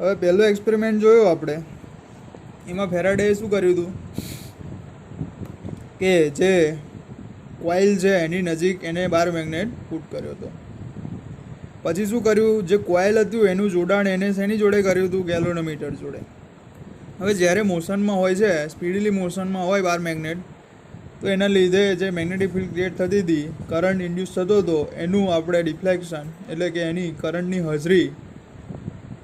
હવે પહેલો એક્સપેરિમેન્ટ જોયો આપણે, એમાં ફેરાડેએ શું કર્યું હતું કે જે કોઇલ છે એની નજીક એને બાર મેગ્નેટ પુટ કર્યો હતો. પછી શું કર્યું, જે કોઇલ હતું એનું જોડાણ એને શેની જોડે કર્યું હતું, ગેલ્વેનોમીટર જોડે. હવે જ્યારે મોશનમાં હોય છે, સ્પીડલી મોશનમાં હોય બાર મેગ્નેટ, તો એના લીધે જે મેગ્નેટિક ફિલ્ડ ક્રિએટ થતી હતી, કરંટ ઇન્ડ્યુસ થતો હતો, એનું આપણે ડિફ્લેક્શન એટલે કે એની કરંટની હાજરી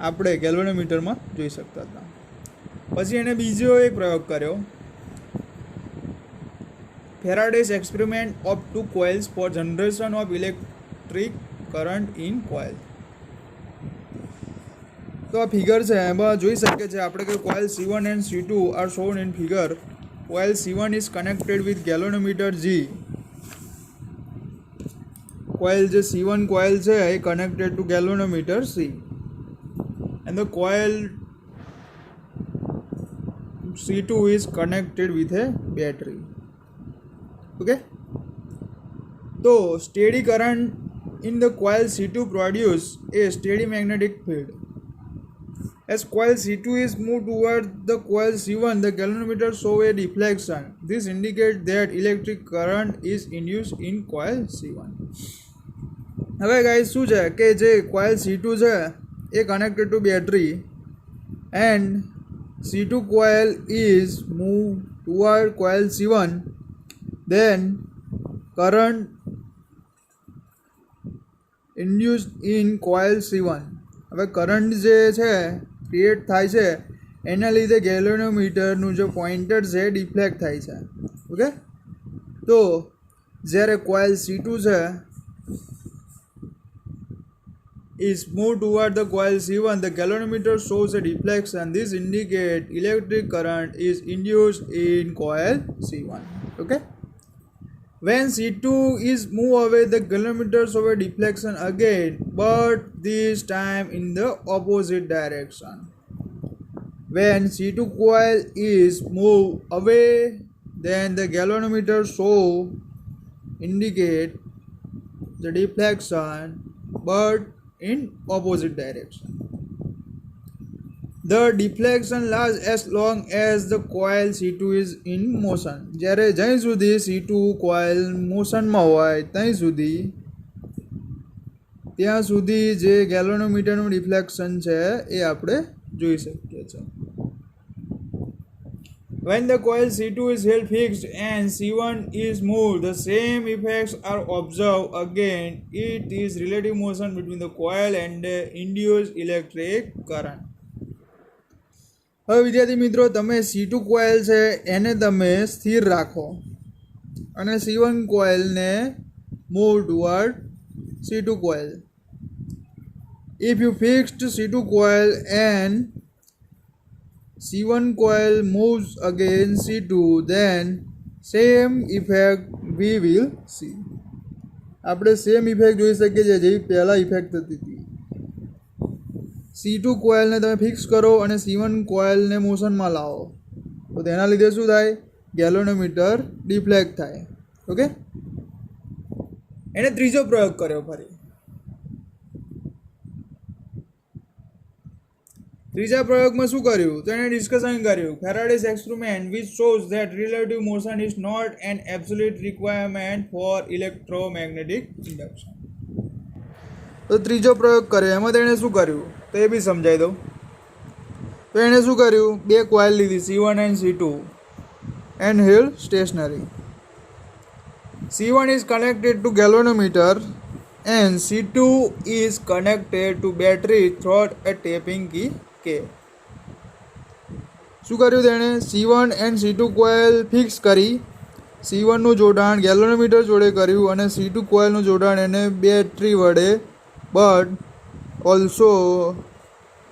આપણે ગેલ્વેનોમીટરમાં જોઈ શકતા હતા. પછી એને બીજો એક પ્રયોગ કર્યો, Faraday's experiment of two coils for generation of electric current in coil. તો આ ફિગર છે, એમાં જોઈ શકીએ છીએ આપણે કે coil C1 and C2 are shown in figure. Coil C1 is connected with galvanometer G. Coil જે C1 કોઇલ છે એ connected to galvanometer C, and the coil C2 is connected with a battery. Okay, so steady current in the coil C2 produce a steady magnetic field. As coil C2 is moved toward the coil C1, the galvanometer show a deflection. This indicates that electric current is induced in coil C1. હવે guys શું છે કે જે coil C2 છે એ connected to battery, and C2 coil is moved toward coil C1, then current induced in coil C1. હવે current જે છે ક્રિએટ થાય છે એના લીધે ગેલ્વેનોમીટરનું જે પોઇન્ટર છે ડિફ્લેક્ટ થાય છે. ઓકે, તો જ્યારે કોઇલ C2 છે is moved toward the coil C1, the galvanometer shows a deflection. This indicates electric current is induced in coil C1. Okay, when C2 is moved away, the galvanometer shows a deflection again, but this time in the opposite direction. When C2 coil is moved away, then the galvanometer indicate the deflection, but in opposite direction. The deflection lasts as long as the coil C2 is in motion. જ્યારે જ્યાં સુધી C2 coil મોશનમાં હોય ત્યાં સુધી જે ગેલ્વેનોમીટરનું deflection છે એ આપણે જોઈ શકીએ છીએ. When the coil C2 is held fixed and C1 is moved, the same effects are observed again. It is relative motion between the coil and the induced electric current. હવે વિદ્યાર્થી મિત્રો, તમે C2 કોઇલ છે એને તમે સ્થિર રાખો અને C1 કોઇલને move toward C2 coil. If you fixed C2 coil and C1 coil moves against C2, then same effect we will see. આપણે સેમ ઇફેક્ટ જોઈ શકીએ છીએ જેવી પહેલાં ઇફેક્ટ થતી હતી. C2 કોઇલને તમે ફિક્સ કરો અને C1 કોઇલને મોશનમાં લાવો તો તેના લીધે શું થાય, ગેલ્વેનોમીટર ડિફ્લેક્ટ થાય. ઓકે, એને ત્રીજો પ્રયોગ કર્યો. ફરી ત્રીજા પ્રયોગમાં શું કર્યું તો એને ડિસ્કશન કર્યું, Faraday's experiment which shows that relative motion is not an absolute requirement for electromagnetic induction. તો ત્રીજો પ્રયોગ કર્યો, એમાં તેણે શું કર્યું તો એ બી સમજાવી દઉં. તો એણે શું કર્યું, બે કોઇલ લીધી C1 and C2 and held stationary. C1 is connected to galvanometer and C2 is connected to battery through a tapping key K. શું કર્યું તેણે, C1 and C2 coil fix કરી, C1નું જોડાણ ગેલ્વેનોમીટર જોડે કર્યું અને C2 કોઇલનું જોડાણ એને બેટરી વડે, but also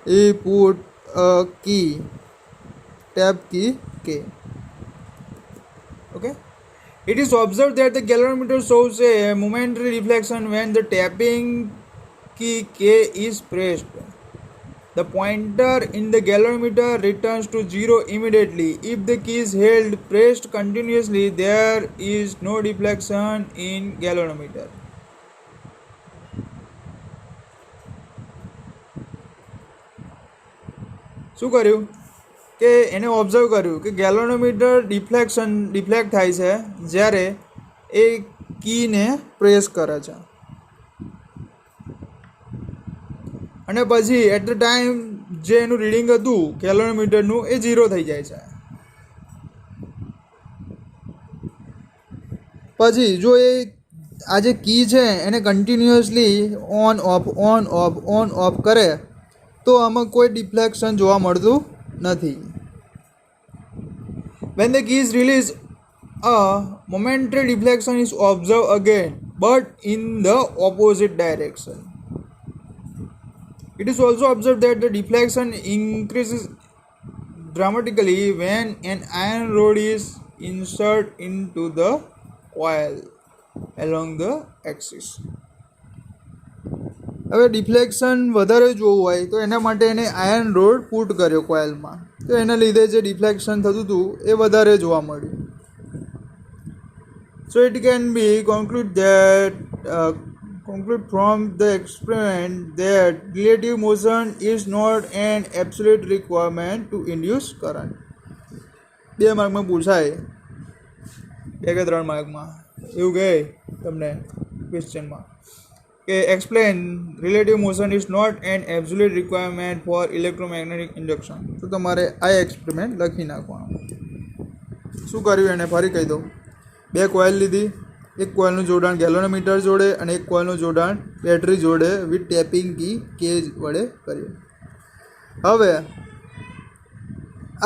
a put a key, tap key K. Okay, it is observed that the galvanometer shows a momentary reflection when the tapping key K is pressed. The pointer in the galvanometer returns to 0 immediately. If the key is held pressed continuously, there is no deflection in galvanometer. શું કર્યું કે એને observe કર્યું કે galvanometer deflect થાય છે જ્યારે એ કીને press કરે છે, અને પછી એટ ધ ટાઈમ જે એનું રીડિંગ હતું ગેલ્વેનોમીટરનું એ 0 થઈ જાય છે. પછી જો એ આ જે કી છે એને કન્ટિન્યુઅસલી ઓન ઓફ કરે તો આમાં કોઈ ડિફ્લેક્શન જોવા મળતું નથી. When the key is released, a momentary deflection is observed again, but in the opposite direction. It is also observed that the deflection increases dramatically when an iron rod is inserted into the coil along the axis. હવે deflection વધારે જોવું હોય તો એના માટે એને iron road put કર્યો કોઇલમાં, તો એના લીધે જે ડિફ્લેક્શન થતું હતું એ વધારે જોવા મળ્યું. So it can be conclude from the experiment that relative motion is not an absolute requirement to induce current. 2 માર્કમાં પૂછાય, 2 કે 3 માર્કમાં એવું કહે તમને ક્વેશ્ચનમાં કે explain relative motion is not an absolute requirement for electromagnetic induction. તો તમારે આ એક્સપેરિમેન્ટ લખી નાખવાનું. શું કર્યું એને ફરી કહી દઉં. 2 કોઇલ લીધી, એક કોઇલનું જોડાણ ગેલ્વેનોમીટર જોડે અને એક કોઇલનું જોડાણ બેટરી જોડે વિથ ટેપિંગ કી કેજ વડે કર્યું. હવે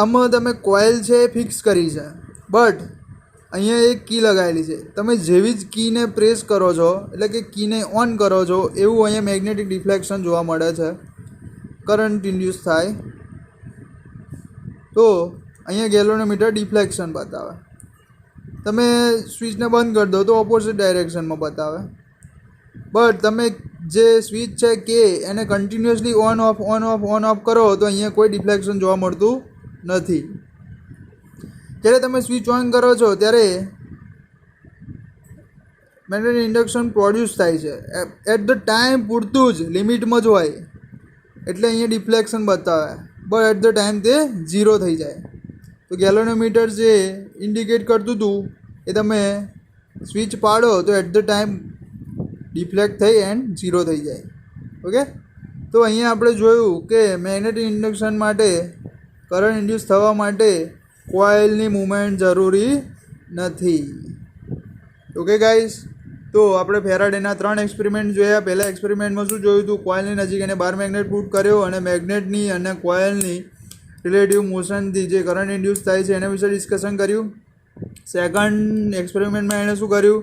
આમાં તમે કોઇલ છે એ ફિક્સ કરી છે, બટ અહીંયા એક કી લગાવેલી છે. તમે જેવી જ કીને પ્રેસ કરો છો એટલે કે કીને ઓન કરો છો એવું અહીંયા મેગ્નેટિક ડિફ્લેક્શન જોવા મળે છે, કરંટ ઇન્ડ્યુસ થાય. તો અહીંયા ગેલ્વેનોમીટર ડિફ્લેક્શન બતાવે. તમે સ્વિચને બંધ કરી દો તો ઓપોઝિટ ડાયરેક્શનમાં બતાવે. બટ તમે જે સ્વિચ છે કે એને કન્ટિન્યુઅસલી ઓન ઓફ કરો તો અહીંયા કોઈ ડિફ્લેક્શન જોવા મળતું નથી. જ્યારે તમે સ્વિચ ઓન કરો છો ત્યારે મેગ્નેટિક ઇન્ડક્શન પ્રોડ્યુસ થાય છે એટ ધ ટાઈમ પૂરતું જ, લિમિટમાં જ હોય એટલે અહીંયા ડિફ્લેક્શન બતાવે, બટ એટ ધ ટાઈમ તે 0 થઈ જાય. તો ગેલ્વેનોમીટર જે ઇન્ડિકેટ કરતું હતું એ તમે સ્વિચ પાડો તો એટ ધ ટાઈમ ડિફ્લેક્ટ થઈ એન્ડ 0 થઈ જાય. ઓકે, તો અહીંયા આપણે જોયું કે મેગ્નેટિક ઇન્ડક્શન માટે કરંટ ઇન્ડ્યુસ થવા માટે કોઇલની મૂવમેન્ટ જરૂરી નથી. ઓકે ગાઈસ, તો આપણે ફેરાડેના 3 એક્સપેરિમેન્ટ જોયા. પહેલા એક્સપેરિમેન્ટમાં શું જોયું હતું, કોઇલની નજીક એને 12 મેગ્નેટ પુટ કર્યો અને મેગ્નેટની અને કોઇલની રિલેટિવ મોશનથી જે કરંટ ઇન્ડ્યુસ થાય છે એના વિશે ડિસ્કશન કર્યું. સેકન્ડ એક્સપેરિમેન્ટમાં એણે શું કર્યું,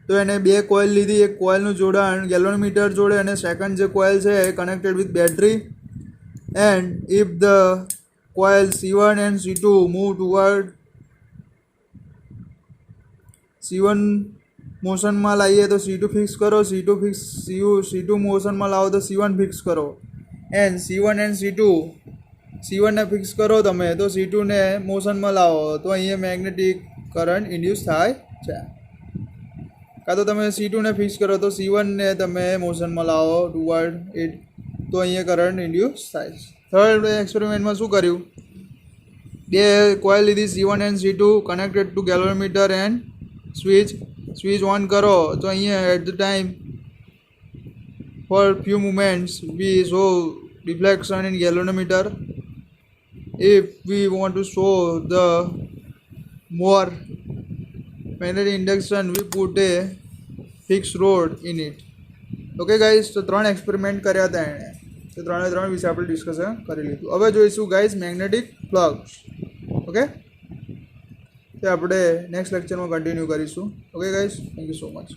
તો એને 2 કોઇલ લીધી, એક કોઇલનું જોડાણ ગેલ્વેનોમીટર જોડે અને સેકન્ડ જે કોઇલ છે એ connected with battery. And if the coil C1 and C2 move toward C1 મોશનમાં લાવીએ તો C2 ફિક્સ કરો, C2 મોશનમાં લાવો તો C1 ફિક્સ કરો. એન્ડ C1 and C1 ને ફિક્સ કરો તમે તો C2 ને મોશનમાં લાવો તો અહીંયા મેગ્નેટિક કરંટ ઇન્ડ્યુસ થાય છે. કાં તો તમે C2 ને ફિક્સ કરો તો C1 ને તમે મોશનમાં લાવો ટુવર્ડ ઇટ તો અહીંયા કરંટ ઇન્ડ્યુસ થાય છે. થર્ડ એક્સપેરિમેન્ટમાં શું કર્યું, 2 કોઇલ લીધી C1 and C2 connected to galvanometer and switch on કરો તો અહીંયા at the time for few moments we show deflection in galvanometer. If we want to show the more magnetic induction we put a fixed rod in it. Okay guys, તો 3 experiment કર્યા હતા એણે, તો 3 વિશે આપણે ડિસ્કશન કરી લીધું. હવે જોઈશું ગાઈઝ મેગ્નેટિક ફ્લક્સ. ઓકે, તે આપણે નેક્સ્ટ લેક્ચરમાં કન્ટિન્યુ કરીશું. Okay guys, thank you so much.